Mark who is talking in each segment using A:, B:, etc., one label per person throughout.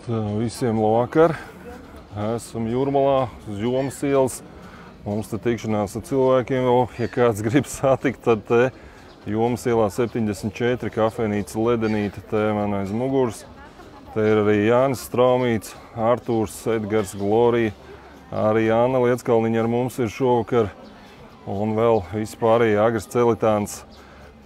A: Visiem labvakar! Esam Jūrmalā, uz Jomas ielas. Mums te tikšanās ar cilvēkiem vēl, ja kāds grib satikt, tad te Jomas ielā 74 kafejnīca Ledenīte, te man aiz muguras. Te ir arī Jānis Straumīts, Artūrs, Edgars, Glorija, arī Anna Lietskalniņa ar mums ir šovakar. Un vēl vispārējie Agris Celitāns.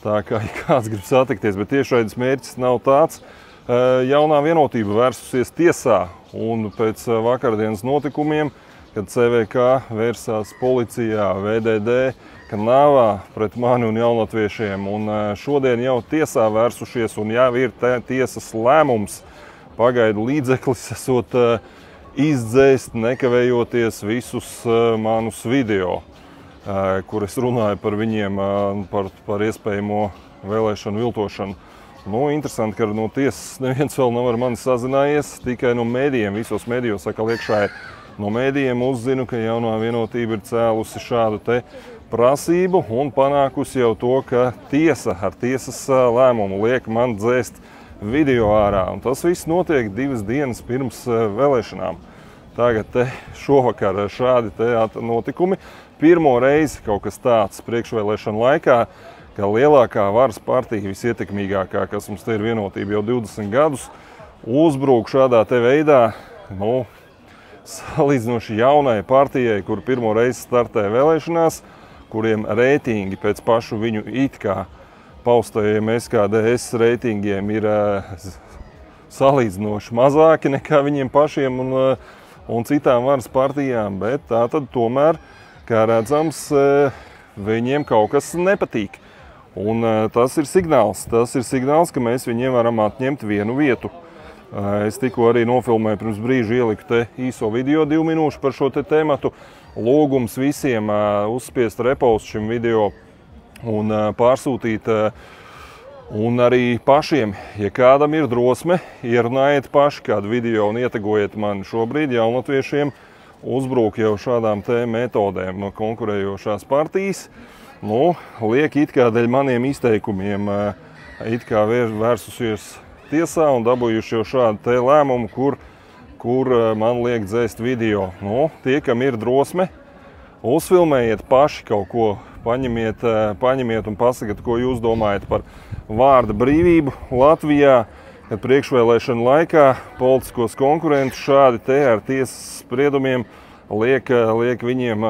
A: Tā kā kāds grib satikties, bet tiešraides mērķis nav tāds. Jaunā vienotība vērsusies tiesā, un pēc vakardienas notikumiem, kad CVK vērsās policijā, VDD, kad nāvā pret mani un jaunatviešiem, un šodien jau tiesā vērsušies, un jau ir tiesas lēmums, pagaidu līdzeklis esot izdzēst nekavējoties visus manus video, kur es runāju par viņiem, par iespējamo vēlēšanu viltošanu. Interesanti, ka no tiesas neviens vēl nav ar mani sazinājies, tikai no mēdījiem, visos mēdījos atkal iekšā ir. No mēdījiem uzzinu, ka jaunā vienotība ir cēlusi šādu te prasību un panākusi jau to, ka tiesa ar tiesas lēmumu liek man dzēst video ārā. Un tas viss notiek 2 dienas pirms vēlēšanām. Tagad te šovakar šādi te notikumi. Pirmo reizi kaut kas tāds priekšvēlēšanu laikā, ka lielākā varas partija, visietekmīgākā, kas mums te ir vienotība jau 20 gadus, uzbrūk šādā te veidā, salīdzinoši jaunai partijai, kur pirmo reizi startē vēlēšanās, kuriem reitingi pēc pašu viņu it kā paustajiem SKDS reitingiem ir salīdzinoši mazāki nekā viņiem pašiem un citām varas partijām, bet tā tad tomēr, kā redzams, viņiem kaut kas nepatīk. Un tas ir signāls, ka mēs viņiem varam atņemt vienu vietu. Es tikko arī nofilmēju pirms brīža, ieliku te īso video 2 minūšu par šo te tematu. Lūgums visiem uzspiest repost šim video un pārsūtīt. Un arī pašiem, ja kādam ir drosme, ierunājiet paši kādu video un ietegojiet mani šobrīd jaunatviešiem uzbrūk jau šādām te metodēm no konkurējošās partijas. Liek it kā dēļ maniem izteikumiem it kā vērsusies tiesā un dabūjuši jau šādu te lēmumu, kur man liek dzēst video. Tie, kam ir drosme, uzfilmējiet paši kaut ko, paņemiet un pasakiet, ko jūs domājat par vārda brīvību Latvijā, kad priekšvēlēšanu laikā politiskos konkurentus šādi te ar tiesas spriedumiem liek viņiem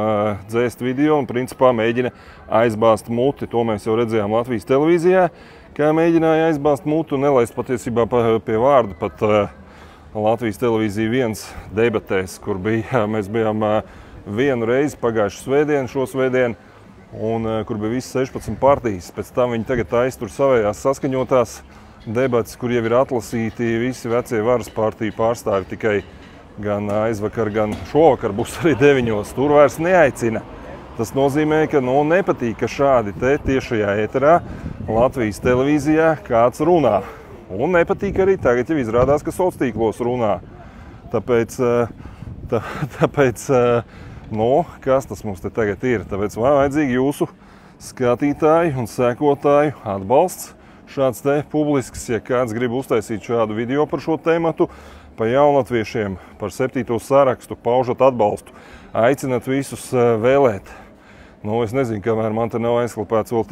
A: dzēst video un principā mēģina aizbāzt muti. To mēs jau redzējām Latvijas televīzijā, kā mēģināja aizbāzt muti un nelaist patiesībā pie vārda pat Latvijas televīzija 1 debatēs, kur mēs bijām vienu reizi pagājušu svētdienu, šo svētdienu, un kur bija visas 16 partijas. Pēc tam viņi tagad aiztur savējās saskaņotās debates, kur jau ir atlasīti visi vecie varas partiju pārstāvi tikai gan aizvakar, gan šovakar būs arī 9. Tur vairs neaicina. Tas nozīmē, ka nepatīk, ka šādi te tiešajā ēterā Latvijas televīzijā kāds runā. Un nepatīk arī tagad jau izrādās, ka sociālos tīklos runā. Tāpēc kas tas mums te tagad ir? Tāpēc vajadzīgi jūsu skatītāju un sekotāju atbalsts. Šāds te publisks, ja kāds grib uztaisīt šādu video par šo tematu, pa jaunatviešiem, par 7. sarakstu, paužat atbalstu, aicinat visus vēlēt. Es nezinu, kamēr man te nav aizklapēts vēl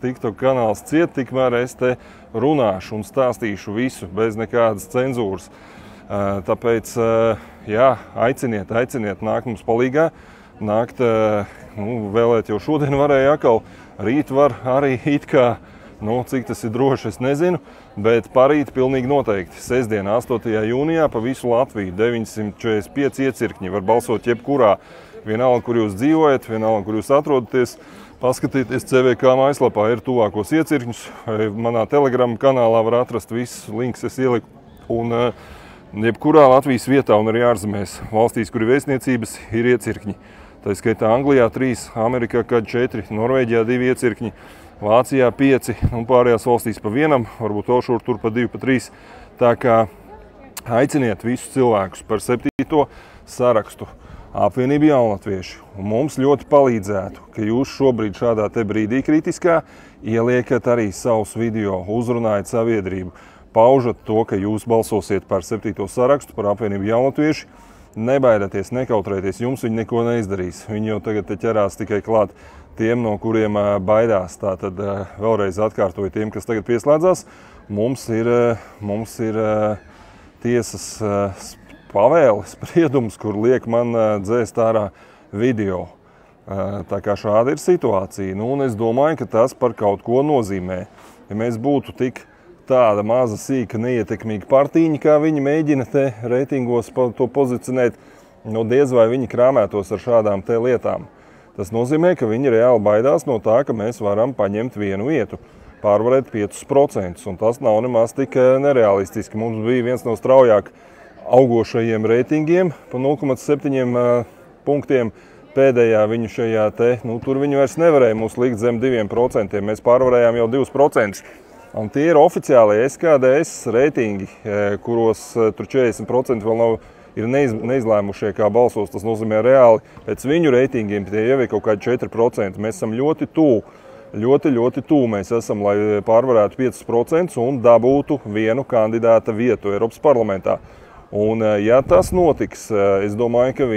A: TikTok kanāls ciet, tikmēr es te runāšu un stāstīšu visu bez nekādas cenzūras. Tāpēc, aiciniet, nākt mums palīgā, nākt, vēlēt jau šodien varēja atkal, rīt var arī it kā, cik tas ir droši, es nezinu, bet parīt pilnīgi noteikti. Sestdien, 8. jūnijā pa visu Latviju 945 iecirkņi var balsot jebkurā. Vienalga, kur jūs dzīvojat, vienalga, kur jūs atrodaties, paskatieties CVK mājaslapā, ir tuvākos iecirkņus. Manā Telegram kanālā var atrast visus links, es ieliku. Un jebkurā Latvijas vietā un arī ārzemēs valstīs, kur ir vēstniecības, ir iecirkņi. Tā skaitā Anglijā 3, Amerikā kad 4, Norvēģijā 2 iecirkņi. Vācijā 5 un pārējās valstīs pa 1, varbūt vēl šur tur pa 2, pa 3. Tā kā aiciniet visus cilvēkus par 7. sarakstu apvienību jaunatvieši. Un mums ļoti palīdzētu, ka jūs šobrīd šādā te brīdī kritiskā ieliekat arī savus video, uzrunājat sabiedrību. paužat to, ka jūs balsosiet par 7. sarakstu, par apvienību Jaunatvieši. Nebaidieties, nekautrēties, jums viņi neko neizdarīs. Viņi jau tagad te ķerās tikai klāt tiem, no kuriem baidās. Tātad vēlreiz atkārtoju tiem, kas tagad pieslēdzās. Mums ir tiesas pavēles spriedums, kur liek man dzēst ārā video. Tā kā šāda ir situācija. Nu, un es domāju, ka tas par kaut ko nozīmē. Ja mēs būtu tik tāda maza, sīka, neietekmīga partiņa, kā viņi mēģina te reitingos to pozicionēt, no diez vai viņi krāmētos ar šādām te lietām. Tas nozīmē, ka viņi reāli baidās no tā, ka mēs varam paņemt vienu vietu, pārvarēt 5%, un tas nav nemaz tik nerealistiski. Mums bija viens no straujāk augošajiem reitingiem, pa 0,7 punktiem pēdējā viņu šajā te, tur viņi vairs nevarēja mūs likt zem 2%, mēs pārvarējām jau 2%. Un tie ir oficiālie SKDS reitingi, kuros tur 40% vēl ir neizlēmušie, kā balsos. Tas nozīmē reāli pēc viņu reitingiem tie jau ir kaut kādi 4%. Mēs esam ļoti tuvu, ļoti tuvu mēs esam, lai pārvarētu 5% un dabūtu vienu kandidāta vietu Eiropas parlamentā. Un, ja tas notiks, es domāju, ka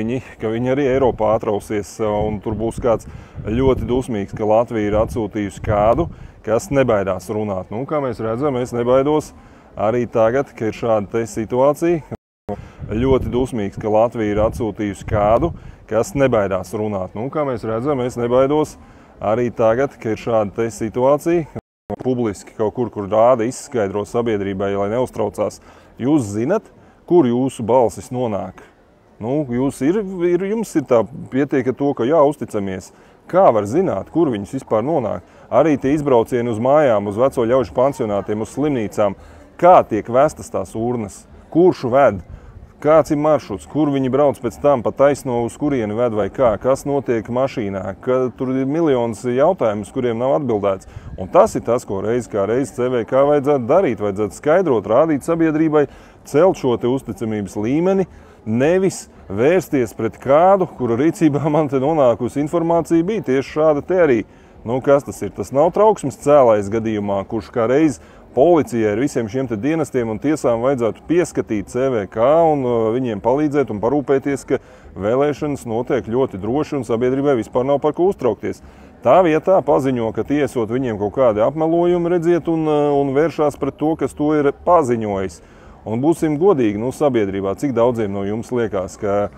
A: viņi arī Eiropā atrausies, un tur būs kāds ļoti dusmīgs, ka Latvija ir atsūtījusi kādu, kas nebaidās runāt. Nu, kā mēs redzam, es nebaidos arī tagad, ka ir šāda te situācija. Ļoti dusmīgs, ka Latvija ir atsūtījusi kādu, kas nebaidās runāt. Nu, kā mēs redzam, es nebaidos arī tagad, ka ir šāda te situācija. Publiski kaut kur rāda, izskaidro sabiedrībai, lai neuztraucās. Jūs zinat, kur jūsu balsis nonāk? Nu, jums ir tā pietiek ar to, ka jā, uzticamies. Kā var zināt, kur viņus vispār nonāk? Arī tie izbraucieni uz mājām, uz veco ļaužu pansionātiem, uz slimnīcām. Kā tiek vestas tās urnas? Kurš ved? Kāds ir maršruts? Kur viņi brauc pēc tam? Pa taisno uz kurieni ved vai kā? Kas notiek mašīnā? Tur ir miljonas jautājumus, kuriem nav atbildēts. Un tas ir tas, ko reiz kā reiz CVK vajadzētu darīt. Vajadzētu skaidrot, rādīt sabiedrībai, celt šo te uzticamības līmeni, nevis vērsties pret kādu, kura rīcībā man te nonākusi informācija bija tieši šāda te arī. Nu, kas tas ir? Tas nav trauksmes cēlājs gadījumā, kurš kā reiz policijai ar visiem šiem te dienestiem un tiesām vajadzētu pieskatīt CVK un viņiem palīdzēt un parūpēties, ka vēlēšanas notiek ļoti droši un sabiedrībai vispār nav par ko uztraukties. Tā vietā paziņo, ka tiesot viņiem kaut kādi apmelojumi, redziet, un vēršās pret to, kas to ir paziņojis. Un būsim godīgi, sabiedrībā, cik daudziem no jums liekas, ka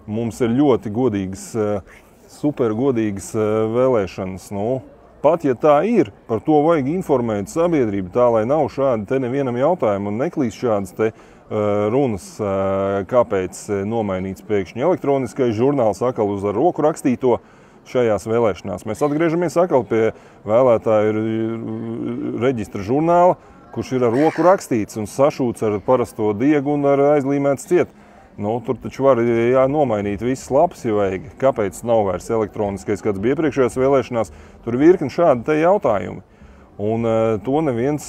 A: mums ir ļoti godīgas, supergodīgas vēlēšanas. Pat ja tā ir, par to vajag informēt sabiedrību tā, lai nav šādi te nevienam jautājumu un neklīst šādas te runas, kāpēc nomainīts pēkšņi elektroniskais žurnāls atkal uz ar roku rakstīto šajās vēlēšanās. Mēs atgriežamies atkal pie vēlētāju reģistra žurnāla, kurš ir ar roku rakstīts un sašūts ar parasto diegu un ar aizlīmēts ciet. Tur taču var nomainīt visas lapas, ja vajag. Kāpēc nav vairs elektroniskais, kāds bija iepriekšējās vēlēšanās? Tur virkni šādi te jautājumi. Un to neviens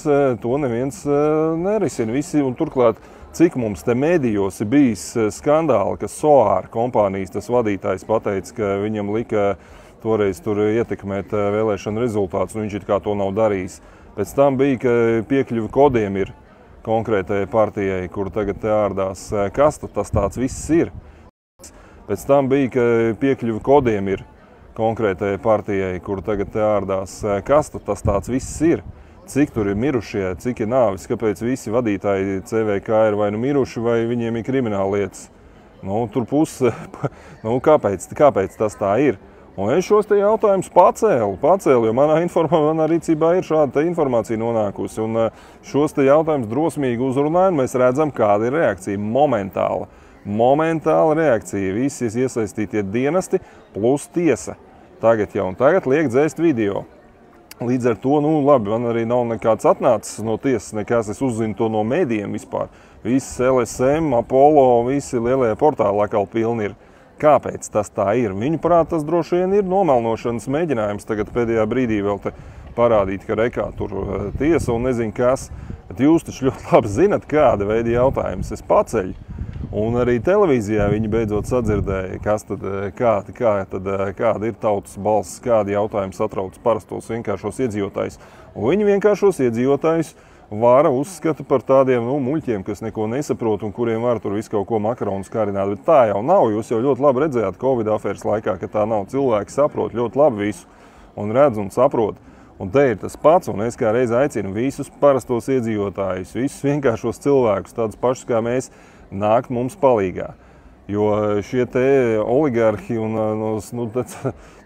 A: nerisina. Un turklāt, cik mums te medijos ir bijis skandāli, ka Soar kompānijas tas vadītājs pateica, ka viņam lika toreiz tur ietekmēt vēlēšanu rezultātus, un viņš it kā to nav darījis. Pēc tam bija, ka piekļuvi kodiem ir konkrētajai partijai, kur tagad te ārdās, kas tas tāds viss ir. Pēc tam bija, ka piekļuvi kodiem ir konkrētajai partijai, kur tagad te ārdās, kas tas tāds viss ir. Cik tur ir mirušie, cik ir nāvis, kāpēc visi vadītāji CVK ir vai nu miruši, vai viņiem ir krimināla lietas. Tur kāpēc tas tā ir? Un es šos te jautājumus pacēlu, jo manā rīcībā ir šāda informācija nonākusi. Un šos te jautājumus drosmīgi uzrunāju, un mēs redzam, kāda ir reakcija. Momentāla reakcija. Visi iesaistītie dienesti plus tiesa. Tagad liek dzēst video. Līdz ar to, labi, man arī nav nekāds atnācis no tiesas, nekas, es uzzinu to no mēdījiem vispār. Visi LSM, Apollo, visi lielie portāli atkal pilni ir. Kāpēc tas tā ir? Viņuprāt, tas droši vien ir nomelnošanas mēģinājums tagad pēdējā brīdī vēl te parādīt, ka rekā tur tiesa un nezinu kas. Bet jūs taču ļoti labi zinat, kāda veida jautājumus es paceļu. Un arī televīzijā viņi beidzot sadzirdēja, kāda ir tautas balss, kādi jautājumi satrauc parastos vienkāršos iedzīvotājus. Un viņi vienkāršos iedzīvotājus vara uzskata par tādiem muļķiem, kas neko nesaprot un kuriem var tur visu kaut ko makaronus karināt. Bet tā jau nav. Jūs jau ļoti labi redzējāt Covid afēras laikā, ka tā nav. Cilvēki saprot ļoti labi visu un redz un saprot. Un te ir tas pats, un es kā reiz aicinu visus parastos iedzīvotājus, visus vienkāršos cilvēkus, tādus pašus kā mēs, nākt mums palīgā. Jo šie te oligarhi, un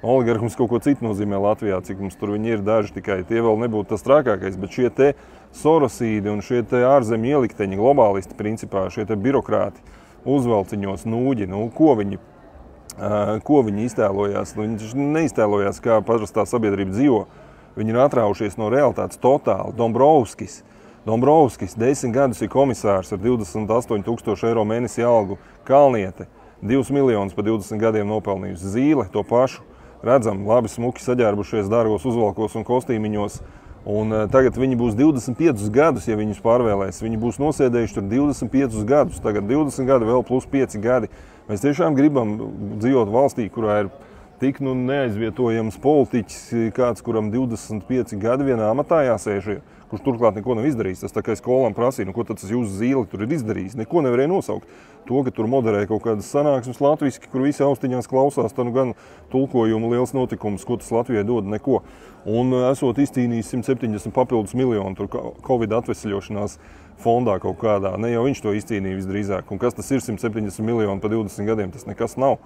A: oligarhi mums kaut ko citu nozīmē Latvijā, cik mums tur viņi ir daži tikai, tie vēl nebūtu tas trakākais, bet šie te sorosīdi un šie te ārzemju ielikteņi, globālisti principā, šie te birokrāti, uzvelciņos, nūģi, ko viņi iztēlojās? Viņi neiztēlojās, kā parastā sabiedrība dzīvo. Viņi ir atraušies no realitātes totāli. Dombrovskis 10 gadus ir komisārs ar 28 000 eiro mēnesi algu. Kalniete 2 miljonus pa 20 gadiem nopelnījusi. Zīle to pašu. Redzam, labi smuki saģērbušies dārgos uzvalkos un kostīmiņos. Un tagad viņi būs 25 gadus, ja viņus pārvēlēs. Viņi būs nosēdējuši tur 25 gadus. Tagad 20 gadi vēl plus 5 gadi. Mēs tiešām gribam dzīvot valstī, kurā ir tik neaizvietojams politiķis, kāds, kuram 25 gadi vienā amatā jāsēž, kurš turklāt neko nav izdarījis. Tas tā kā skolām prasīja, ko tad tas jūsu Zīle tur ir izdarījis. Neko nevarēja nosaukt. To, ka tur moderē kaut kādas sanāksmes latviski, kur visi austiņās klausās, tad gan tulkojumu liels notikums, ko tas Latvijai dod, neko. Un esot izcīnījis 170 papildus miljonu tur Covid atvesļošanās fondā kaut kādā. Ne jau viņš to izcīnīja visdrīzāk. Un kas tas ir 170 miljoni pa 20 gadiem? Tas nekas nav.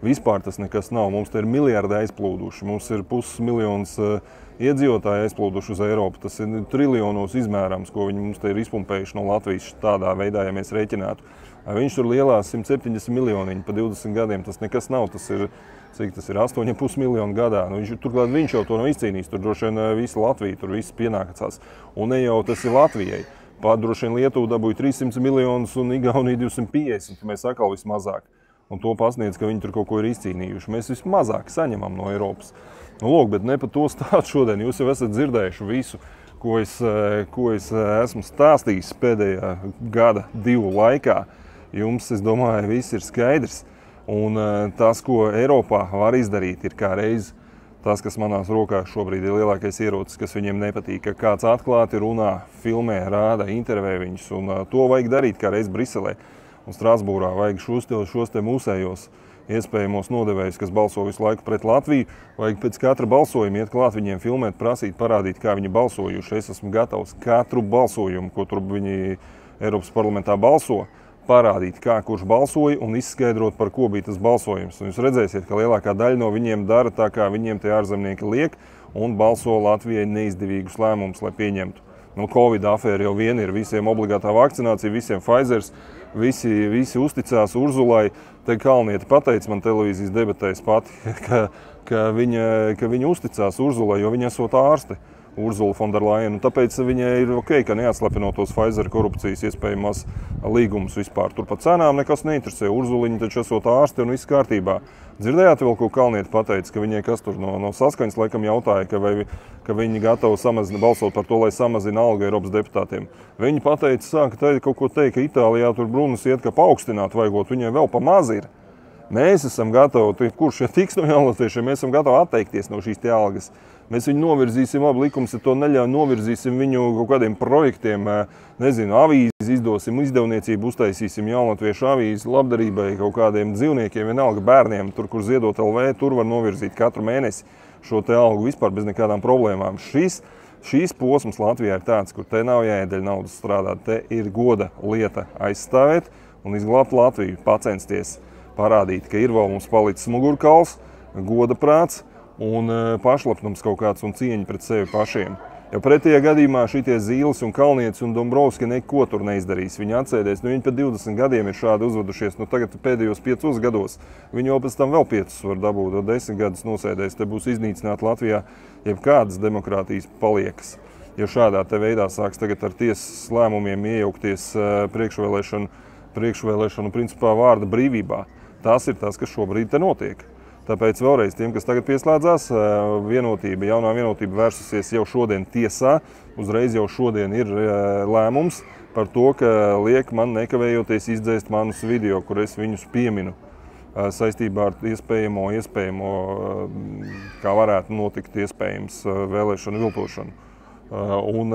A: Vispār tas nekas nav. Mums te ir miljardi aizplūduši. Mums ir 500 000 iedzīvotāji aizplūduši uz Eiropu. Tas ir triljonos izmērams, ko viņi mums te ir izpumpējuši no Latvijas tādā veidā, ja mēs rēķinātu. Viņš tur lielās 170 miljoniņi pa 20 gadiem. Tas nekas nav. Tas ir, cik tas ir 8,5 miljoni gadā. Turklāt viņš jau to nav izcīnījis. Tur droši vien visa Latvija, tur viss pienākacās. Un ne jau tas ir Latvijai. Droši vien Lietuva dabūja 300 miljonus un Igaunija 250. Mēs atkal vismazāk. Un to pasniedz, ka viņi tur kaut ko ir izcīnījuši. Mēs vismazāk saņemam no Eiropas. Bet ne par to stāstu šodien. Jūs jau esat dzirdējuši visu, ko es esmu stāstījis pēdējā gada, 2 laikā. Jums, es domāju, viss ir skaidrs. Un tas, ko Eiropā var izdarīt, ir kā reiz tas, kas manās rokās šobrīd ir lielākais ierocis, kas viņiem nepatīk. Ka kāds atklāti runā, filmē, rāda, intervē viņus. Un to vajag darīt kā reiz Briselē. Un Strasbūrā vajag šos te mūsējos iespējamos nodevējus, kas balso visu laiku pret Latviju. Vajag pēc katra balsojuma iet klāt viņiem filmēt, prasīt, parādīt, kā viņi balsojuši. Es esmu gatavs katru balsojumu, ko tur viņi Eiropas parlamentā balso, parādīt, kā kurš balsoja un izskaidrot, par ko bija tas balsojums. Un jūs redzēsiet, ka lielākā daļa no viņiem dara tā, kā viņiem tie ārzemnieki liek un balso Latvijai neizdevīgus lēmumus, lai pieņemtu. Covid afēra jau vien ir visiem obligātā vakcinācija, visiem Pfizers, visi uzticās Urzulai. Te Kalniete pateica man televīzijas debatēs pati, ka viņa uzticās Urzulai, jo viņa esot ārste. Urzula Fonderlaina. Tāpēc viņai ir ok, ka neatslapinot tos Pfizer korupcijas iespējamās līgumus vispār. Tur par cenām nekas neinteresē. Urzuliņa taču esot ārsti un viss kārtībā. Dzirdējāt vēl, ko Kalniete pateica, ka viņai kas tur no saskaņas laikam jautāja, ka viņi gatavi balsot par to, lai samazina algu Eiropas deputātiem. Viņi pateica, ka kaut ko teikt, ka Itālijā tur brunas iet, ka paaugstināt vajagot, viņai vēl pa maz ir. Mēs esam gatavi, kurš tiks no jaunatviešiem, mēs esam gatavi atteikties no šīs te algas. Mēs viņu novirzīsim, labi, likums, ja to neļauj, novirzīsim viņu kaut kādiem projektiem, nezinu, avīzi izdosim, izdevniecību uztaisīsim, jaunatviešu avīzi, labdarībai, kaut kādiem dzīvniekiem, vienalga bērniem, tur, kur ziedot LV, tur var novirzīt katru mēnesi šo te algu vispār bez nekādām problēmām. Šīs posms Latvijā ir tāds, kur te nav jāiedeļ naudas strādāt, te ir goda lieta aizstāvēt un izglābt Latviju, pacensties, parādīt, ka ir vēl mums palicis mugurkauls, goda prāts, un pašlapnums kaut kāds un cieņa pret sevi pašiem. Jo pretējā gadījumā šitie Zīles un Kalnietes un Dombrovski neko tur neizdarīs. Viņi atsēdēs, viņi pat 20 gadiem ir šādi uzvedušies, tagad pēdējos 5 gados. Viņi jau pēc tam vēl 5 var dabūt, 10 gadus nosēdēs, te būs iznīcināt Latvijā jebkādas demokrātijas paliekas. Jo šādā te veidā sāks tagad ar tiesas lēmumiem iejaukties priekšvēlēšanu principā vārda brīvībā. Tas ir tas, kas šobrīd te notiek. Tāpēc vēlreiz tiem, kas tagad pieslēdzās, jaunā vienotība vērsusies jau šodien tiesā. Uzreiz jau šodien ir lēmums par to, ka liek man nekavējoties izdzēst manus video, kur es viņus pieminu saistībā ar iespējamo, kā varētu notikt iespējams vēlēšanu viltošanu. Un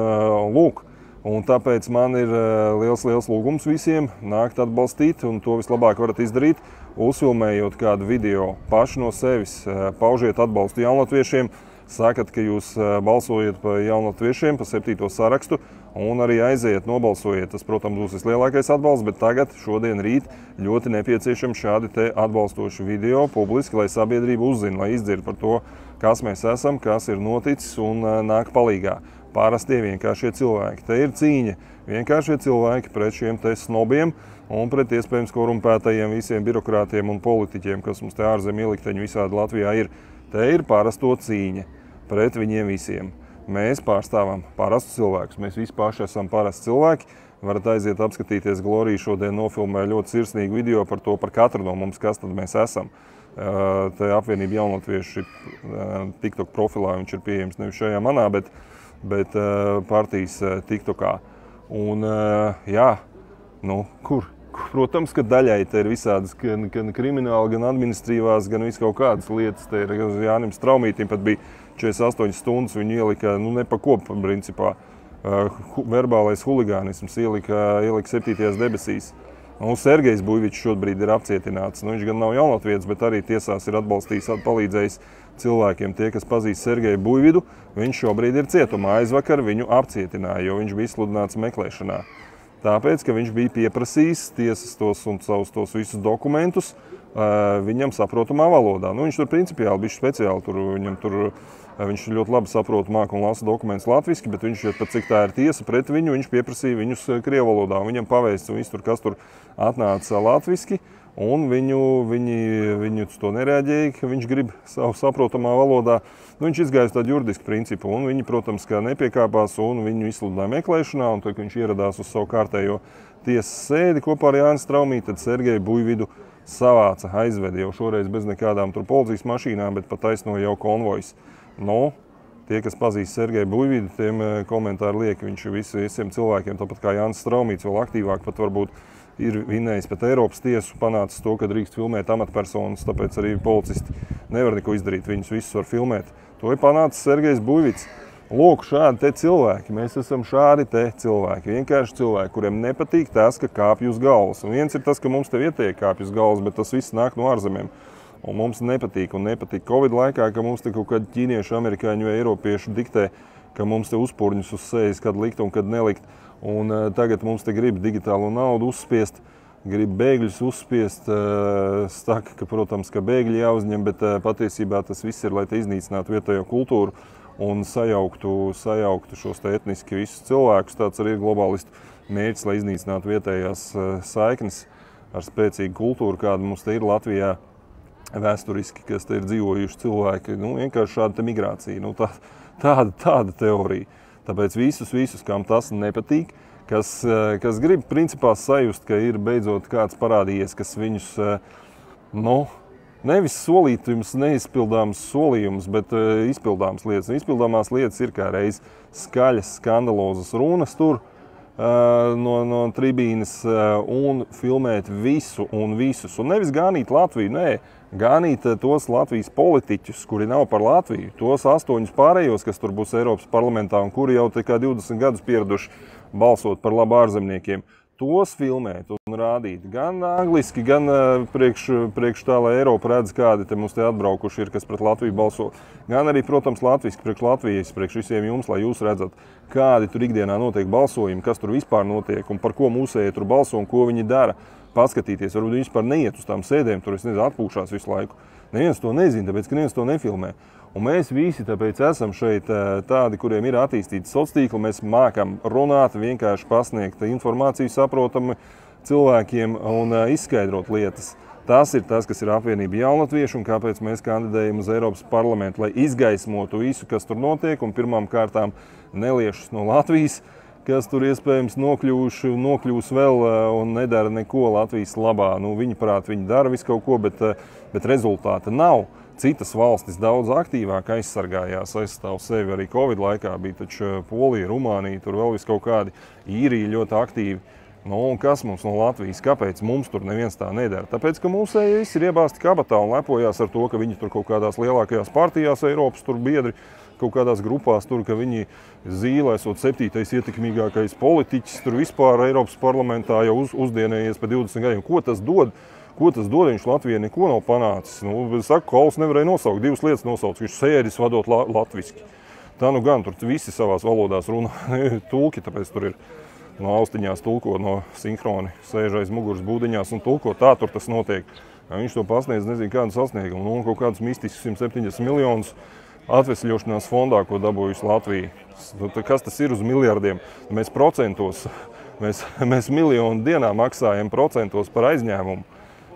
A: lūk, Un tāpēc man ir liels lūgums visiem nākt atbalstīt, un to vislabāk varat izdarīt, uzfilmējot kādu video paši no sevis, paužiet atbalstu jaunlatviešiem, sakat, ka jūs balsojat par jaunlatviešiem, par 7. sarakstu, un arī aiziet, nobalsojiet. Tas, protams, būs vislielākais atbalsts, bet tagad, šodien, rīt, ļoti nepieciešami šādi te atbalstoši video publiski, lai sabiedrība uzzina, lai izdzird par to, kas mēs esam, kas ir noticis un nāk palīgā. Parastie vienkāršie cilvēki. Te ir cīņa vienkāršie cilvēki pret šiem te snobiem un pret iespējams korumpētajiem visiem birokrātiem un politiķiem, kas mums te ārzem ielikteņi visādi Latvijā ir. Te ir parasto cīņa pret viņiem visiem. Mēs pārstāvam parastus cilvēkus. Mēs visi paši esam parasti cilvēki. Varat aiziet apskatīties, Glorija šodien nofilmē ļoti sirsnīgu video par to, par katru no mums, kas tad mēs esam. Te apvienība jaunatvieši TikTok profilā, viņš ir pieejams nevis šajā manā, bet partijas TikTokā. Un jā, nu, kur? Protams, ka daļai te ir visādas gan krimināli, gan administrīvās, gan visu kaut kādas lietas. Te ir Jānim Straumītim pat bija 48 stundas, viņu ielika, nu, ne pa ko, principā. Verbālais huligānisms ielika 7. debesīs. Un Sergejs Buļvičs šobrīd ir apcietināts. Nu, viņš gan nav jaunatvietis, bet arī tiesās ir atbalstījis, palīdzējis cilvēkiem. Tie, kas pazīst Sergeju Buļvidu, viņš šobrīd ir cietumā. Aizvakar viņu apcietināja, jo viņš bija izsludināts meklēšanā. Tāpēc, ka viņš bija pieprasījis tiesas tos un savus tos visus dokumentus viņam saprotamā valodā. Nu, viņš tur principiāli bija speciāli, viņš ļoti labi saprot, māk un lasa dokumentus latviski, bet viņš, pat cik tā ir tiesa pret viņu, viņš pieprasīja viņus krievu valodā. Viņam pavēsts un viss tur, kas tur atnāca latviski, un viņi to nereaģēja, ka viņš grib savu saprotamā valodā. Nu, viņš izgāja uz tādu juridisku principu, un viņi, protams, kā nepiekāpās, un viņu izsludināja meklēšanā, un tad, kad viņš ieradās uz savu kārtējo tiesas sēdi kopā ar Jāni Straumīti, tad Sergeju Buļvidu savāca, aizveda jau šoreiz bez nekādām tur policijas mašīnām, bet pat taisno jau konvojs. Nu, tie, kas pazīst Sergeju Buļvidu, tiem komentāri liek, viņš visiem cilvēkiem, tāpat kā Jānis Straumīts, vēl aktīvāk pat varbūt ir vinējis pat Eiropas tiesu, panācis to, ka drīkst filmēt amatpersonas, tāpēc arī policisti nevar neko izdarīt, viņus visus var filmēt. To ir panācis Sergejs Buļvids. Lūk, šādi te cilvēki, mēs esam šādi te cilvēki, vienkārši cilvēki, kuriem nepatīk tas, ka kāpj uz galvas. Un viens ir tas, ka mums te vietēji kāpj uz galvas, bet tas viss nāk no ārzemēm. Un mums nepatīk, un nepatīk Covid laikā, ka mums te kaut kādi ķīnieši, amerikāņi vai eiropieši diktē, ka mums te uzpurņus uz sejas, kad likt un kad nelikt. Un tagad mums te grib digitālo naudu uzspiest, grib bēgļus uzspiest, saka, ka, protams, ka bēgļi jāuzņem, bet patiesībā tas viss ir, lai te iznīcinātu vietējo kultūru un sajauktu šos te etniski visus cilvēkus. Tāds arī ir globālistu mērķis, lai iznīcinātu vietējās saiknes ar spēcīgu kultūru, kāda mums te ir Latvijā vēsturiski, kas te ir dzīvojuši cilvēki. Nu, vienkārši šāda te migrācija, nu, tāda teorija. Tāpēc visus, kam tas nepatīk, kas grib principā sajust, ka ir beidzot kāds parādījies, kas viņus, nu, nevis solīt jums neizpildāms solījums, bet izpildāmas lietas. Izpildāmās lietas ir kā reiz skaļas, skandalozas runas tur no tribīnes un filmēt visu un visus. Un nevis gānīt Latviju, nē, gānīt tos Latvijas politiķus, kuri nav par Latviju, tos 8 pārējos, kas tur būs Eiropas parlamentā un kuri jau te kā 20 gadus pieraduši balsot par labu ārzemniekiem. Tos filmēt un rādīt gan angliski, gan priekš tā, lai Eiropa redz, kādi te mums te atbraukuši ir, kas pret Latviju balso. Gan arī, protams, latviski, priekš Latvijas, priekš visiem jums, lai jūs redzat, kādi tur ikdienā notiek balsojumi, kas tur vispār notiek un par ko mūsēji tur balso un ko viņi dara. Paskatīties, varbūt viņi vispār neiet uz tām sēdēm, tur es nezinu, atpūšās visu laiku. Neviens to nezina, tāpēc, ka neviens to nefilmē. Un mēs visi tāpēc esam šeit tādi, kuriem ir attīstīti sociālie tīkli, mēs mākam runāt, vienkārši pasniegt informāciju saprotami cilvēkiem un izskaidrot lietas. Tas ir tas, kas ir apvienība jaunatvieši un kāpēc mēs kandidējam uz Eiropas parlamentu, lai izgaismotu visu, kas tur notiek un pirmām kārtām neliešus no Latvijas, kas tur iespējams nokļūs vēl un nedara neko Latvijas labā. Nu, viņi prāt, viņi dara visu kaut ko, bet rezultāta nav. Citas valstis daudz aktīvāk aizsargājās, aizstāv sevi arī Covid laikā, bija taču Polija, Rumānija, tur vēl vis kaut kādi, Īrija ļoti aktīvi. Nu, un kas mums no Latvijas? Kāpēc mums tur neviens tā nedara? Tāpēc, ka mūsēji visi ir iebāzti kabatā un lepojās ar to, ka viņi tur kaut kādās lielākajās partijās Eiropas tur biedri, kaut kādās grupās tur, ka viņi Zīle esot 7. ietekmīgākais politiķis tur vispār Eiropas parlamentā jau uzdienējies pa 20 gadiem. Ko tas dod? Ko tas dod? Viņš Latvijai neko nav panācis. Nu, saku, Kols nevarēja nosaukt, 2 lietas nosaukt. Viņš sēdis vadot latviski. Tā nu gan, tur visi savās valodās runā, tulki, tāpēc tur ir no austiņās tulko, no sinhroni sēž aiz muguras būdiņās un tulko. Tā tur tas notiek. Viņš to pasniedz, nezinu, kādu sasniegumu. Nu, kaut kādus mistiskus 170 miljonus atvesļošanās fondā, ko dabūjusi Latvija. Kas tas ir uz miljardiem? Mēs procentos, mēs miljonu dienā maksājam procentos par aizņēmumu.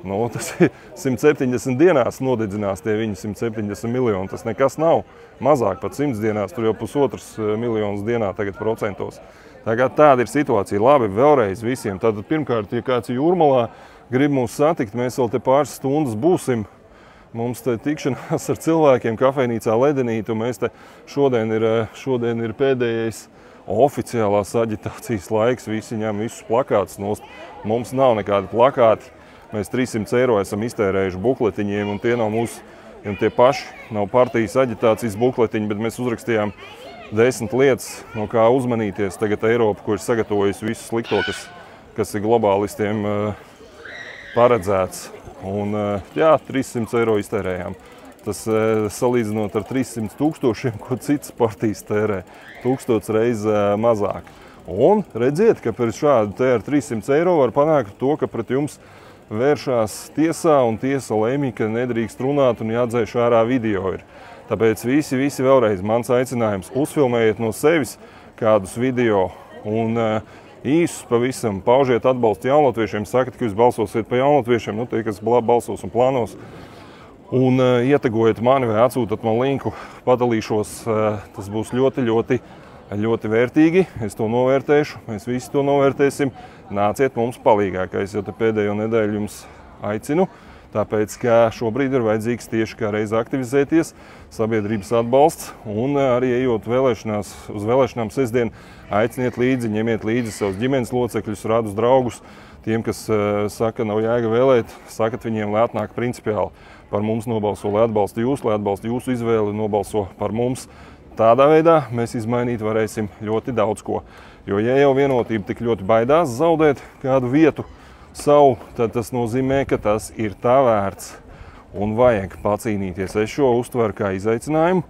A: Nu, tas ir 170 dienās nodedzinās tie viņi 170 miljoni. Tas nekas nav. Mazāk pat 100 dienās, tur jau 1,5 miljonus dienā tagad procentos. Tāda ir situācija. Labi, vēlreiz visiem. Tātad pirmkārt, ja kāds Jūrmalā grib mūs satikt, mēs vēl te pāris stundas būsim. Mums te tikšanās ar cilvēkiem kafejnīcā Ledenīte, un mēs te šodien ir pēdējais oficiālās aģitācijas laiks. Visi ņem visus plakātus nost. Mums nav nekādi plakāti. Mēs 300 eiro esam iztērējuši bukletiņiem, un tie nav mūsu, tie paši nav partijas aģitācijas bukletiņi, bet mēs uzrakstījām 10 lietas, no kā uzmanīties. Tagad Eiropa, ko ir sagatavojusi visu slikto, kas ir globālistiem paredzēts. Un, jā, 300 eiro iztērējām. Tas salīdzinot ar 300 000, ko citas partijas tērē, 1000 reizes mazāk. Un redziet, ka par šādu te ar 300 eiro var panākt to, ka pret jums vēršās tiesā, un tiesa lemj, ka nedrīkst runāt un jādzēš ārā video ir. Tāpēc visi vēlreiz mans aicinājums, uzfilmējiet no sevis kādus video un īsus pavisam paužiet atbalstu jaunlatviešiem, sakat, ka jūs balsosiet pa jaunlatviešiem, nu tie, kas balsos un plānos, un ietegojiet mani vai atsūtat man linku, padalīšos, tas būs ļoti vērtīgi, es to novērtēšu, mēs visi to novērtēsim. Nāciet mums palīgākais, jo te pēdējo nedēļu jums aicinu, tāpēc, ka šobrīd ir vajadzīgs tieši kā reiz aktivizēties, sabiedrības atbalsts, un arī ejot uz vēlēšanām sestdien, aiciniet līdzi, ņemiet līdzi savus ģimenes locekļus, radus draugus, tiem, kas saka, nav jēga vēlēt, sakat viņiem, lai atnāk principiāli par mums nobalso, lai atbalsta jūsu izvēli, nobalso par mums. Tādā veidā mēs izmainīt varēsim ļoti daudz ko. Jo, ja jau vienotība tik ļoti baidās zaudēt kādu vietu savu, tad tas nozīmē, ka tas ir tā vērts un vajag pacīnīties. Es šo uztveru kā izaicinājumu,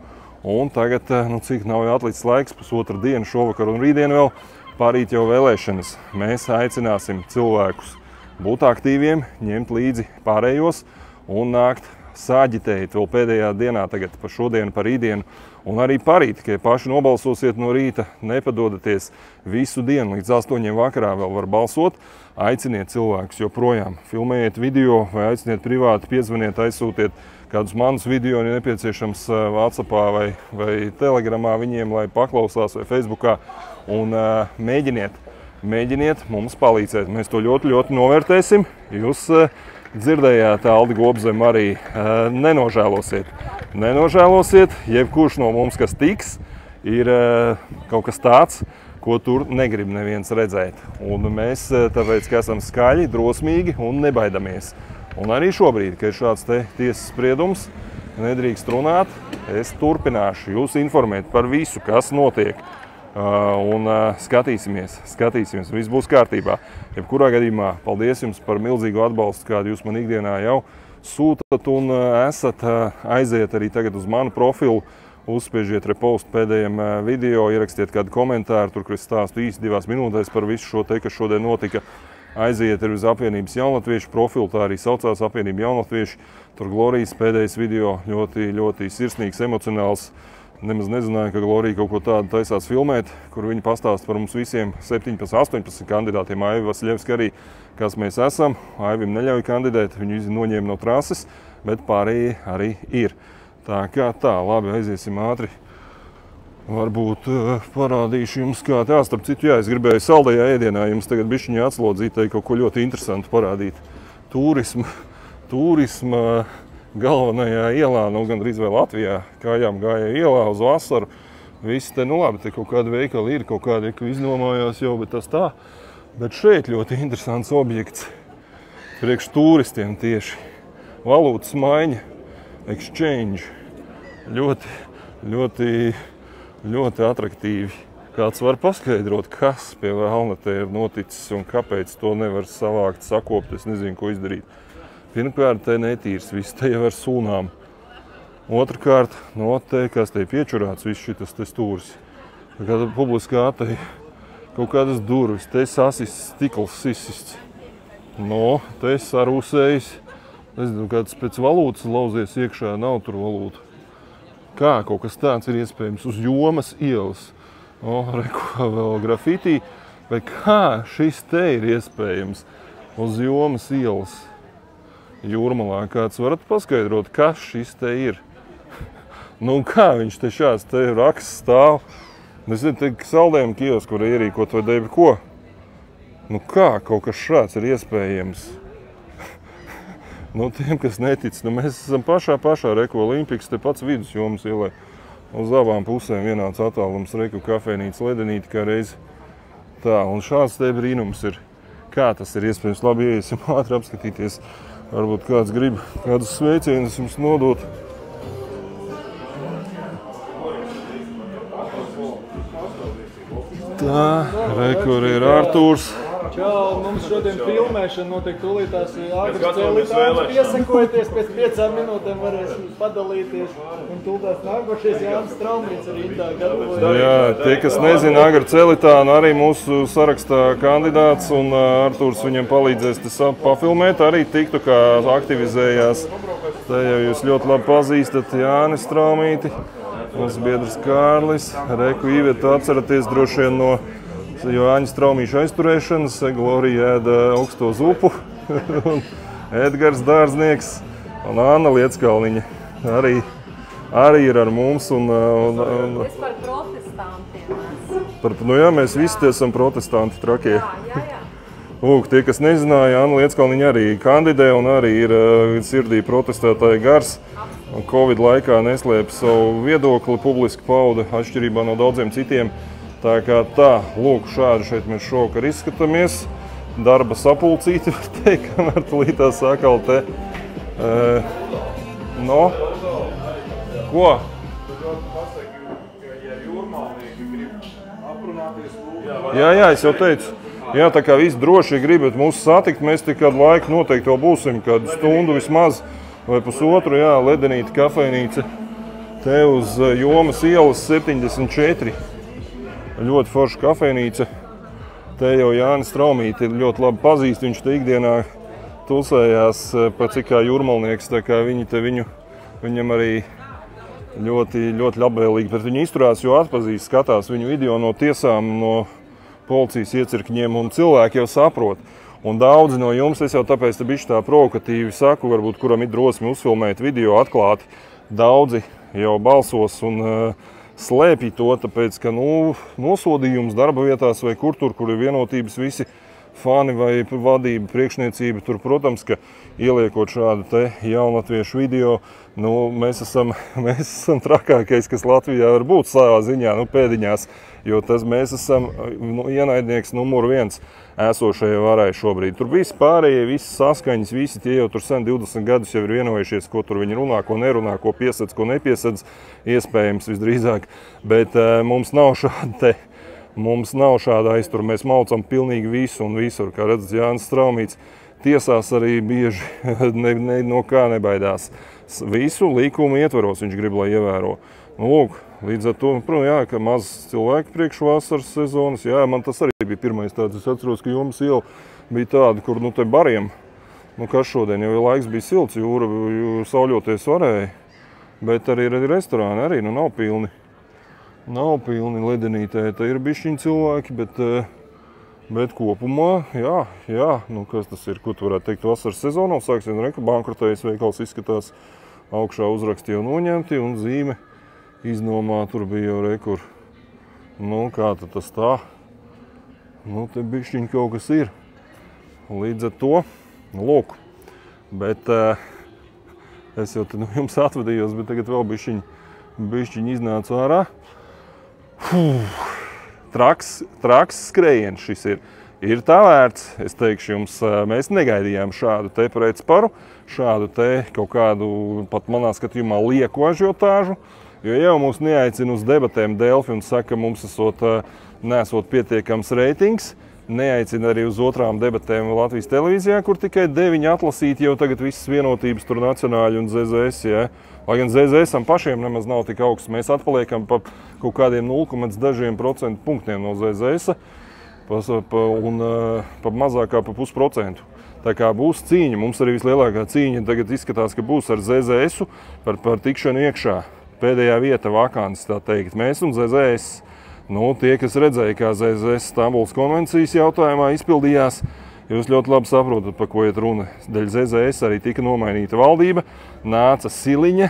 A: un tagad, cik nav jau atlicis laiks, pusotra diena, šovakar un rītdien vēl, parīt jau vēlēšanas. Mēs aicināsim cilvēkus būt aktīviem, ņemt līdzi pārējos un nākt sāģitēt vēl pēdējā dienā, tagad par šodienu, par rītdienu, un arī parīt, ka paši nobalsosiet no rīta, nepadodaties visu dienu, līdz 8 vakarā vēl var balsot, aiciniet cilvēkus joprojām, filmējiet video vai aiciniet privāti, piezvaniet, aizsūtiet kādus manus video, ja nepieciešams WhatsAppā vai Telegramā viņiem, lai paklausās vai Facebookā, un mēģiniet mums palīdzēt. Mēs to ļoti novērtēsim. Jūs dzirdējāt, Aldi Gobzem arī nenožēlosiet, jebkurš no mums, kas tiks, ir kaut kas tāds, ko tur negrib neviens redzēt. Un mēs, tāpēc, ka esam skaļi, drosmīgi un nebaidamies. Un arī šobrīd, kad ir šāds tiesas spriedums, nedrīkst runāt, es turpināšu jūs informēt par visu, kas notiek. Un skatīsimies, viss būs kārtībā. Jebkurā gadījumā paldies jums par milzīgu atbalstu, kādu jūs man ikdienā jau sūtat un esat. Aiziet arī tagad uz manu profilu, uzspiežiet repost pēdējiem video, ierakstiet kādu komentāru, tur, kur es stāstu īsti 2 minūtēs par visu šo kas šodien notika. Aiziet arī uz apvienības jaunatviešu profilu, tā arī saucās apvienība jaunatvieši. Tur Glorijas pēdējais video ļoti sirsnīgs, emocionāls. Nemaz nezināju, ka Glorija kaut ko tādu taisās filmēt, kur viņi pastāsta par mums visiem 17, 18 kandidātiem. Aivi Vasiļevski arī, kas mēs esam. Aivim neļauj kandidēt, viņu noņēma no trases, bet pārējie arī ir. Tā kā tā, labi, aiziesim ātri. Varbūt parādīšu jums kā tā. Starp citu, jā, es gribēju saldajā ēdienā jums tagad bišķiņā atslodzītēji kaut ko ļoti interesantu parādīt. Turisma galvenajā ielā, gandrīz vai Latvijā, kājām gāja ielā uz vasaru. Visi te, labi, te kaut kādi veikali ir, kaut kādi, ka iznomājās jau, bet tas tā. Bet šeit ļoti interesants objekts priekš turistiem tieši. Valūtas maiņa, exchange. Ļoti atraktīvi. Kāds var paskaidrot, kas pie vēlna te ir noticis un kāpēc to nevar savākt, sakopt, es nezinu, ko izdarīt. Pirmkārt, te netīrs, viss te jau ar sūnām. Otrkārt, no te, kas te piečurāts, viss šitas te stūris. Kāda publiskā te kaut kādas durvis, te sasists, stikls sisists. No, te sarūsējis. Nezinu, kāds pēc valūtas lauzies iekšā, nav tur valūta. Kā kaut kas tāds ir iespējams uz Jomas ielas? Reko vēl grafitī, bet kā šis te ir iespējams uz Jomas ielas Jūrmalā? Kāds varat paskaidrot, kas šis te ir? Nu kā viņš te šāds te raksts stāv? Es zinu, te saldējumu kiosku var ierīkot vai debi ko? Nu kā kaut kas šāds ir iespējams? Nu tiem, kas netic, nu mēs esam pašā Reko Olimpiks, te pats vidus Jomas ielai. Uz abām pusēm vienāds attālums, Reku kafejnīca, ledenīti kā reizi. Tā, un šāds te brīnums ir. Kā tas ir iespējams? Labi, iesim ātri apskatīties. Varbūt kāds grib kādus sveicienus jums nodot. Tā, Reku ir Artūrs.
B: Čau, mums šodien filmēšana notiek tūlītās Agras Celitātes. Piesakojieties, pēc 5 minūtēm varēsim padalīties. Un tūlītās nākošies Jānis Straumīts ar Indā gatavojas.
A: Jā, tie, kas nezina, Agra Celitāna arī mūsu sarakstā kandidāts. Un Artūrs viņam palīdzēs te pafilmēt. Arī tiktu, kā aktivizējās. Te jau jūs ļoti labi pazīstat Jānis Straumīti. Mums biedrs Kārlis. Reku Iveta atceraties droši vien no Jāņa Straumīša aizturēšanas, Glorija ēda augsto zupu, Edgars Dārznieks un Anna Lieckalniņa arī ir ar mums.
C: Es par protestantiem esmu.
A: Nu jā, mēs visi esam protestanti trakie.
C: Jā.
A: Lūk, tie, kas nezināja, Anna Lieckalniņa arī kandidē un arī ir sirdī protestētāja gars. Covid laikā neslēpa savu viedokli, publiski pauda atšķirībā no daudziem citiem. Tā kā tā, lūk, šādi šeit mēs šovakar izskatāmies. Darba sapulcīti, var teikt, kamēr tulītā sākal te. No? Ko? Jā, es jau teicu. Jā, tā kā visi droši gribat mūs satikt, mēs tik kādu laiku noteikti vēl būsim, kādu stundu vismaz vai pusotru, jā, ledenīti kafejnīca. Te uz Jomas ielas 74. Ļoti forša kafejnīca. Te jau Jānis Straumīti ļoti labi pazīst, viņš te ikdienā tulsējās pat cik kā jūrmalnieks, tā kā viņam arī ļoti labvēlīgi pret viņu izturās, jo atpazīst, skatās viņu video no tiesām, no policijas iecirkņiem, un cilvēki jau saprot. Un daudzi no jums, es jau tāpēc te bišķi tā provokatīvi saku, varbūt kuram ir drosmi uzfilmēt video atklāti, daudzi jau balsos un slēpj to, tāpēc, ka nosodījums darba vietās vai kur ir vienotības visi fani vai vadība, priekšniecība, tur, protams, ka ieliekot šādu te jaunatviešu video, mēs esam trakākais, kas Latvijā var būt savā ziņā, pēdiņās, jo mēs esam ienaidnieks numur 1 esošajai varai šobrīd. Tur visi pārējie, visi saskaņas, visi tie jau tur sen 20 gadus jau ir vienojušies, ko tur viņi runā, ko nerunā, ko piesadz, ko nepiesadz, iespējams visdrīzāk, bet mums nav šāda aiztura, mēs maucam pilnīgi visu un visur, kā redzat, Jānis Straumīts tiesās arī bieži no kā nebaidās. Visu likumu ietvaros viņš grib, lai ievēro. Lūk, līdz ar to, jā, ka maz cilvēku priekš vasaras sezonas, jā, man tas arī bija pirmais tāds, es atceros, ka Jomas iela bija tāda, kur te bariem, kas šodien jau laiks bija silts, jūra sauļoties varēja, bet arī restorāni arī, nav pilni. Nav pilni ledenītē, te ir bišķiņi cilvēki, bet kopumā, jā, kas tas ir, ko tu varētu teikt, vasaras sezonā, sāksim, bankrotējas veikals izskatās, augšā uzraksti jau noņemti un zīme iznomā, tur bija jau rekur. Kā tad tas tā? Te bišķiņi kaut kas ir. Līdz ar to, lūk, bet es jau te jums atvadījos, bet tagad vēl bišķiņi iznāca ārā. Traks skrējiens šis ir. ir tā vērts. Es teikšu jums, mēs negaidījām šādu te pretsparu, šādu te kaut kādu, pat manā skatījumā, lieku ažiotāžu, jo jau mūs neaicina uz debatēm Delfi un saka, mums nesot pietiekams reitings, neaicina arī uz otrām debatēm Latvijas televīzijā, kur tikai 9 atlasīti jau tagad visas vienotības tur nacionāļi un ZZS, ja. Lai gan ZZS-am pašiem nemaz nav tik augsts, mēs atpaliekam pa kaut kādiem 0,dažiem% punktiem no ZZS-a un pa mazākā pa 0,5%. Tā kā būs cīņa, mums arī vislielākā cīņa tagad izskatās, ka būs ar ZZS-u par tikšanu iekšā. Pēdējā vieta vakants, tā teikt, mēs un ZZS. Nu, tie, kas redzēja, kā ZZS Stambulas konvencijas jautājumā izpildījās, jūs ļoti labi saprotat, pa ko iet runa. Dēļ ZZS arī tika nomainīta valdība, nāca Siliņa,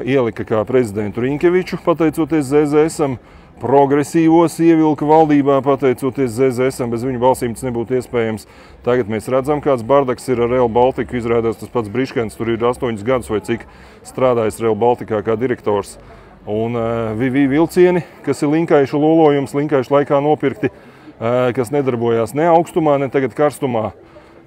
A: ielika kā prezidentu Rinkeviču, pateicoties ZZS-am, progresīvos ievilka valdībā, pateicoties ZZS-am, bez viņu balsīm tas nebūtu iespējams. Tagad mēs redzam, kāds bardaks ir ar Rail Baltiku, izrādās tas pats Briškens, tur ir 8 gadus vai cik strādājis Rail Baltikā kā direktors. Un VV vilcieni, kas ir linkaišu lolojums, linkaišu laikā nopirkti, kas nedarbojās ne augstumā, ne tagad karstumā.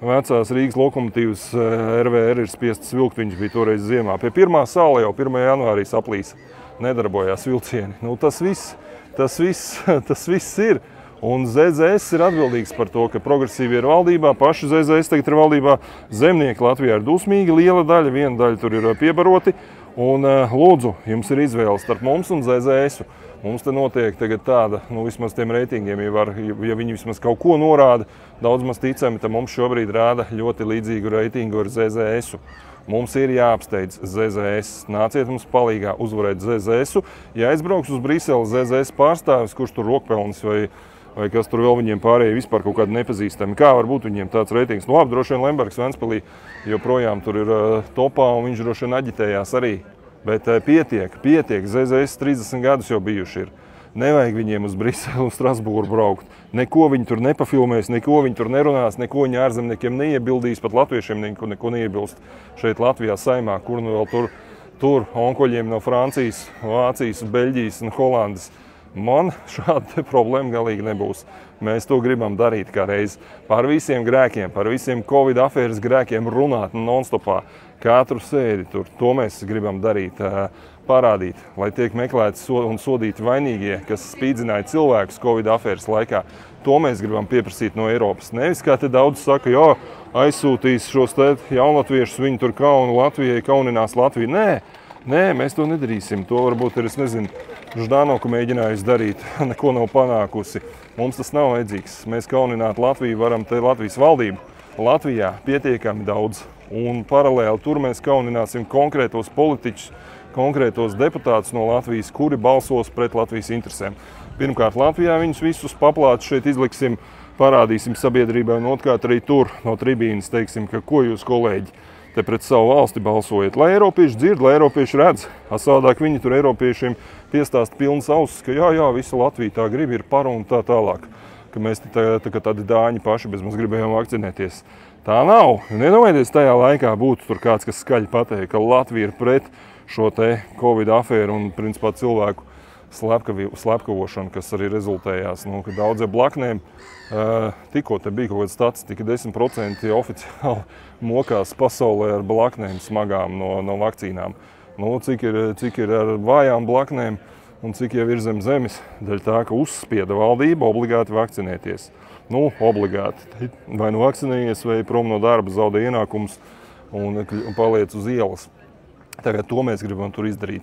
A: Vecās Rīgas lokomotīvas RVR ir spiestas vilkt, viņš bija toreiz ziemā. Pie pirmā sāla jau 1. janvārī saplīsa, nedarbojās vilcieni. Nu, tas viss ir. Un ZZS ir atbildīgs par to, ka progresīvi ir valdībā, paši ZZS tagad ir valdībā, zemnieki Latvijā ir dusmīgi, liela daļa, viena daļa tur ir piebaroti. Un lūdzu, jums ir izvēle starp mums un ZZS-u. Mums te notiek tagad tāda, vismaz tiem reitingiem, ja viņi vismaz kaut ko norāda, daudz maz ticami, tad mums šobrīd rāda ļoti līdzīgu reitingu ar ZZS-u. Mums ir jāapsteidz ZZS. Nāciet mums palīgā uzvarēt ZZS-u. Ja aizbrauks uz Briseli ZZS pārstāvis, kurš tur rokpelnis vai kas tur vēl viņiem pārējie vispār kaut kādi nepazīstami, kā var būt viņiem tāds reitings? Nu labi, droši vien Lembergs Ventspilī joprojām tur ir topā un viņš droši vien aģitējās arī. Bet pietiek. ZZS 30 gadus jau bijuši ir. Nevajag viņiem uz Briseli un Strasbūru braukt. Neko viņi tur nepafilmēs, neko viņi tur nerunās, neko viņi ārzemniekiem neiebildīs, pat latviešiem neko neiebilst šeit Latvijā saimā, kur nu vēl tur onkoļiem no Francijas, Vācijas, Beļģijas un Holandas. Man šāda problēma galīgi nebūs. Mēs to gribam darīt kā reiz. Par visiem grēkiem, par visiem Covid afēras grēkiem runāt non-stopā. Katru sēdi tur. To mēs gribam darīt, parādīt, lai tiek meklēti un sodīti vainīgie, kas spīdzināja cilvēkus Covid afēras laikā. To mēs gribam pieprasīt no Eiropas. Nevis, kā te daudz saka, jo aizsūtīs šos te jaunlatviešus, viņi tur kaunu Latvijai, kauninās Latviju. Nē, mēs to nedarīsim. To varbūt ir, es nezinu, Ždanoka mēģinājusi darīt, neko nav panākusi. Mums tas nav vajadzīgs. Mēs kaunināt Latviju varam te Latvijas valdību. Latvijā pietiekami daudz. Un paralēli tur mēs kaunināsim konkrētos politiķus, konkrētos deputātus no Latvijas, kuri balsos pret Latvijas interesēm. Pirmkārt, Latvijā viņus visus paplātus šeit izliksim, parādīsim sabiedrībai, un otrkārt arī tur no tribīnas teiksim, ka ko jūs kolēģi te pret savu valsti balsojiet. Lai Eiropieši dzird, lai Eiropieši redz, savādāk viņi tur Eiropiešiem piestāst pilnas ausis, ka jā, visa Latvija tā grib, ir par un tā tālāk. Ka mēs tādi dāņi paši bez mums gribējām vakcinēties. Tā nav. Nedomājieties, tajā laikā būtu tur kāds, kas skaļi pateikt, ka Latvija ir pret šo te Covid afēru un principā cilvēku slepkavošanu, kas arī rezultējās, ka daudzie blaknēm tikko te bija kaut kāda statistika, 10% oficiāli mokās pasaulē ar blaknēm smagām no vakcīnām. Cik ir ar vājām blaknēm un cik jau ir zem zemes, dēļ tā, ka uzspieda valdība obligāti vakcinēties. Obligāti. Vai nu vakcinējies, vai prom no darba zaudē ienākumus un paliec uz ielas. Tagad to mēs gribam tur izdarīt.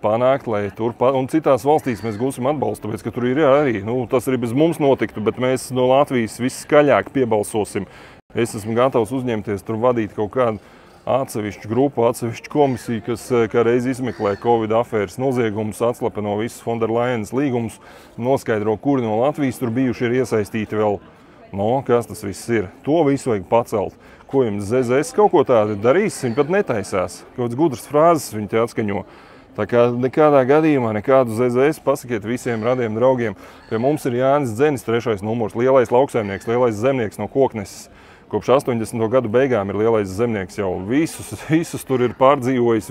A: Panākt, lai tur, un citās valstīs mēs gūsim atbalstu, tāpēc, ka tur ir arī, tas arī bez mums notiktu, bet mēs no Latvijas viskaļāk piebalsosim. Es esmu gatavs uzņemties tur vadīt kaut kādu atsevišķu grupu, atsevišķu komisiju, kas kā reiz izmeklē Covid afēras noziegumus, atslapeno visus Fonderlajenas līgumus, noskaidro, kuri no Latvijas tur bijuši ir iesaistīti vēl. Kas tas viss ir? To visu vajag pacelt. Ko jums ZZS kaut ko tādu darīs? Viņi pat netaisās. Kaut kāds gudras frāzes viņi te atskaņo. Tā kā nekādā gadījumā nekādu ZZS pasakiet visiem radiem draugiem. Pie mums ir Jānis Dzenis, 3. numurs, lielais lauksaimnieks, lielais zemnieks no Kokneses. Kopš 80. gadu beigām ir lielais zemnieks jau. Visus tur ir pārdzīvojis,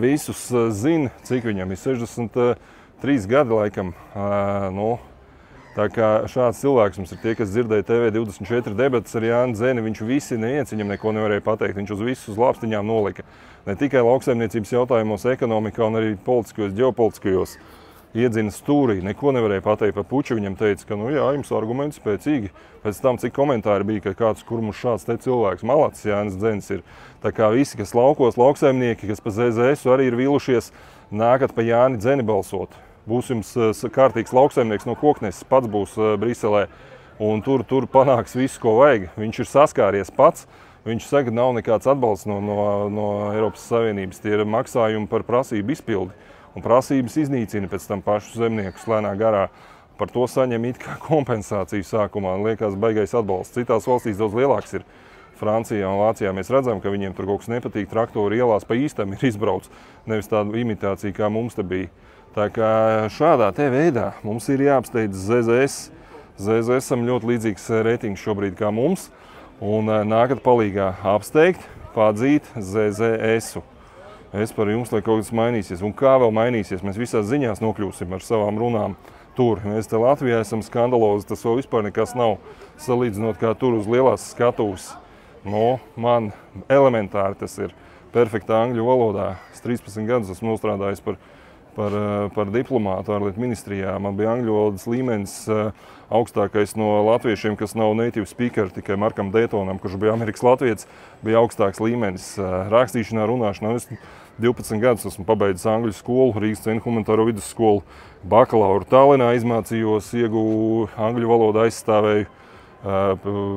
A: visus zina, cik viņam ir 63 gadi laikam. Tā kā šāds cilvēks mums ir tie, kas dzirdēja TV24 debatas ar Jāni Dzeni, viņš visi neviens viņam neko nevarēja pateikt, viņš uz visus lāpstiņām nolika. Ne tikai lauksaimniecības jautājumos, ekonomikā un arī politiskajos, ģeopolitiskajos iedzina stūrī, neko nevarēja pateikt par puču, viņam teica, ka, nu jā, jums argumenti spēcīgi. Pēc tam, cik komentāri bija, ka kāds, kur mums šāds te cilvēks, malacis Jānis Dzenis ir. Tā kā visi, kas laukos, lauksaimnieki, kas pa ZZS arī ir vīlušies, nākat pa Jāni Dzeni balsot. Būs jums kārtīgs lauksaimnieks no Kokneses, pats būs Briselē, un tur panāks visu, ko vajag. Viņš ir saskāries pats, viņš saka, nav nekāds atbalsts no Eiropas Savienības, tie ir maksājumi par prasību izpildi. Un prasības iznīcina pēc tam pašu zemniekus lēnā garā. Par to saņem it kā kompensāciju sākumā, un liekas baigais atbalsts. Citās valstīs daudz lielāks ir. Francijā un Vācijā mēs redzam, ka viņiem tur kaut kas nepatīk, traktori ielās pa īstam ir izbrauc, nevis tāda imitācija, kā mums te bija. Tā kā šādā te veidā mums ir jāapsteidz ZZS. ZZS-am ļoti līdzīgs reitings šobrīd kā mums, un nākat palīgā apsteigt, padzīt ZZS-u. Es par jums, lai kaut kas mainīsies. Un kā vēl mainīsies? Mēs visās ziņās nokļūsim ar savām runām tur. Mēs te Latvijā esam skandalozi, tas vēl vispār nekas nav salīdzinot kā tur uz lielās skatuves. No, man elementāri tas ir perfektā angļu valodā. Es 13 gadus esmu nostrādājis par diplomātu ārlietu ministrijā. Man bija angļu valodas līmenis augstākais no latviešiem, kas nav native speaker, tikai Markam Daytonam, kurš bija Amerikas latvietis, bija augstāks līmenis rakstīšanā, runāšanā. Es 12 gadus esmu pabeidzis angļu skolu, Rīgas Centra humanitāro vidusskolu, bakalauru Tallinā izmācījos, ieguvu angļu valodu, aizstāvēju.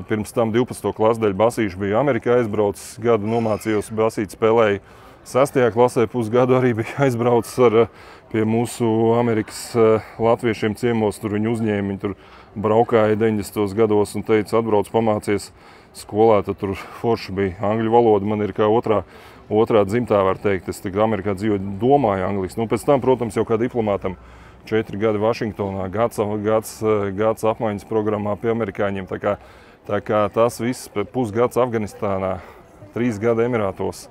A: Pirms tam 12. klasdaļu basīšu biju Amerikā aizbraucis, gadu nomācījos basīt, spēlēju 6. klasē, pusgadu arī bija aizbraucis pie mūsu Amerikas latviešiem ciemos, tur viņi uzņēma, viņi tur braukāja 90. gados un teica, atbrauc pamācies skolā, tad tur forši bija angļu valoda, man ir kā otrā dzimtā, var teikt, es tagad Amerikā dzīvoju, domāju angliski. Nu, pēc tam, protams, jau kā diplomātam 4 gadi Vašingtonā, gads apmaiņas programmā pie amerikāņiem. Tā kā tas viss pusgads Afganistānā, 3 gadi Emirātos.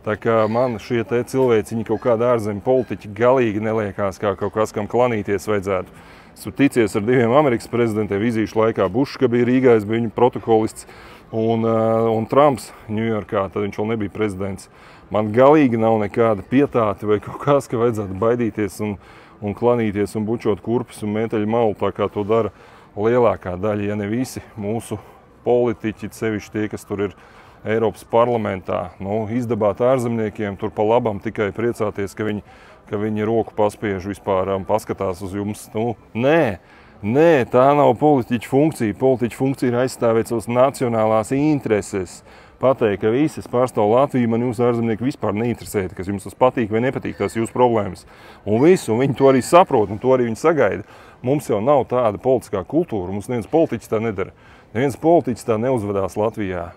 A: Tā kā man šie te cilvēciņi kaut kāda ārzemju politiķi galīgi neliekās kā kaut kas, kam klanīties vajadzētu. Esmu ticies ar 2 Amerikas prezidentiem vizīšu laikā. Bušs, ka bija Rīgā, es biju viņu protokolists, un Trumps Ņujorkā, tad viņš vēl nebija prezidents. Man galīgi nav nekāda pietāte vai kaut kas, ka vajadzētu baidīties un klanīties un bučot kurpes un mēteļu malu, tā kā to dara lielākā daļa, ja ne visi mūsu politiķi, sevišķi tie, kas tur ir Eiropas parlamentā. Nu, izdabāt ārzemniekiem, tur pa labam tikai priecāties, ka viņi roku paspiež vispār un paskatās uz jums. Nu, nē, tā nav politiķa funkcija. Politiķa funkcija ir aizstāvēt savas nacionālās intereses. Pateikt, ka visi pārstāv Latviju, man jūs ārzemnieki vispār neinteresēti, kas jums tas patīk vai nepatīk, tās jūsu problēmas. Un viņi to arī saprot, un to arī viņi sagaida. Mums jau nav tāda politiskā kultūra, mums neviens politiķis tā nedara. Neviens politiķis tā neuzvedās Latvijā.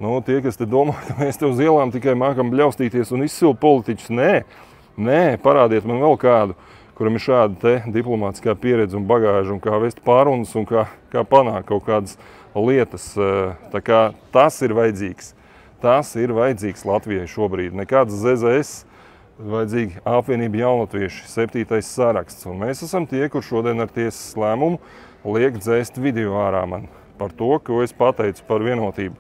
A: Nu, tie, kas te domā, ka mēs te uz ielām tikai mākam bļaustīties un izsilt politiķus, nē, parādiet man vēl kādu, kuram ir šāda te diplomātiskā pieredze un bagāža, un kā vest pārunas un kā panākt kaut kādas lietas. Tā kā tas ir vajadzīgs. Tas ir vajadzīgs Latvijai šobrīd. Nekāds ZZS, vajadzīgi apvienība jaunatvieši, 7. saraksts. Un mēs esam tie, kur šodien ar tiesas lēmumu liek dzēst video ārā man par to, ko es pateicu par vienotību.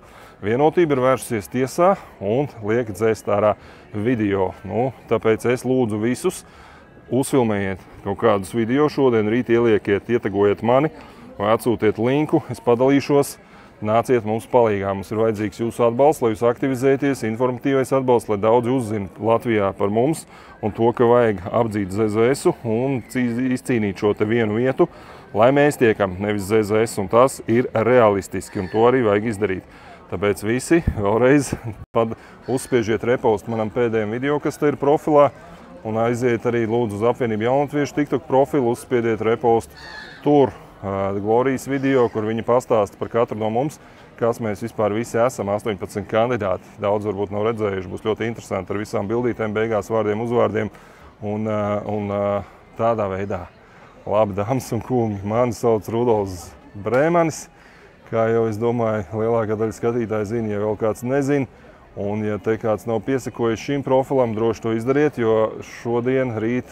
A: Vienotība ir vērsusies tiesā un liek dzēst ārā video. Nu, tāpēc es lūdzu visus, uzfilmējiet kaut kādus video šodien, rīt ieliekiet, ietegojiet mani vai atsūtiet linku, es padalīšos, nāciet mums palīgā. Mums ir vajadzīgs jūsu atbalsts, lai jūs aktivizēties, informatīvais atbalsts, lai daudzi uzzina Latvijā par mums un to, ka vajag apdzīt ZZS-u un izcīnīt šo te vienu vietu, lai mēs tiekam, nevis ZZS, un tas ir realistiski, un to arī vajag izdarīt. Tāpēc visi vēlreiz uzspiežiet repostu manam pēdējiem video, kas te ir profilā, un aiziet arī lūdzu uz apvienību jaunatviešu TikTok profilu, uzspiediet repostu tur Glorijas video, kur viņi pastāsta par katru no mums, kas mēs vispār visi esam, 18 kandidāti. Daudz varbūt nav redzējuši, būs ļoti interesanti ar visām bildītēm, beigās vārdiem, uzvārdiem un tādā veidā. Labi, dāmas un kungi, mani sauc Rudolfs Brēmanis. Kā jau es domāju, lielākā daļa skatītāji zina, ja vēl kāds nezina. Un ja te kāds nav piesakojis šim profilam, droši to izdariet, jo šodien, rīt,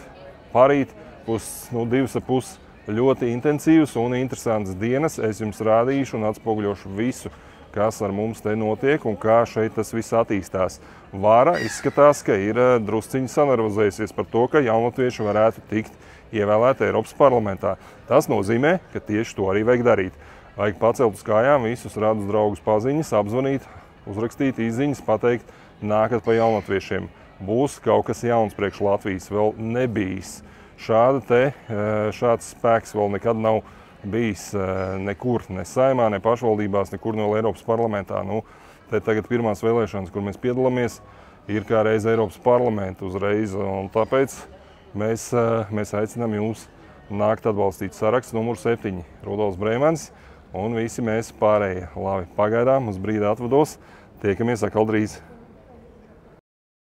A: parīt būs 2,5 ļoti intensīvas un interesantas dienas. Es jums rādīšu un atspoguļošu visu, kas ar mums te notiek un kā šeit tas viss attīstās. Vara izskatās, ka ir drusciņi sanervozējusies par to, ka jaunatvieši varētu tikt ievēlēti Eiropas parlamentā. Tas nozīmē, ka tieši to arī vajag darīt. Vajag pacelt uz kājām visus radus draugus paziņas, apzvanīt, uzrakstīt izziņas, pateikt, nākat pa jaunatviešiem. Būs kaut kas jauns priekš Latvijas, vēl nebijis. Šāds spēks vēl nekad nav bijis nekur, ne saimā, ne pašvaldībās, nekur no Eiropas parlamentā. Te tagad pirmās vēlēšanas, kur mēs piedalāmies, ir kā reiz Eiropas parlamentu uzreiz, un tāpēc mēs aicinām jūs nākt atbalstīt sarakstu numuru 7, Rudolfs Breimans, un visi mēs pārējie. Labi, pagaidām uz brīdi atvados, tiekamies atkal drīz.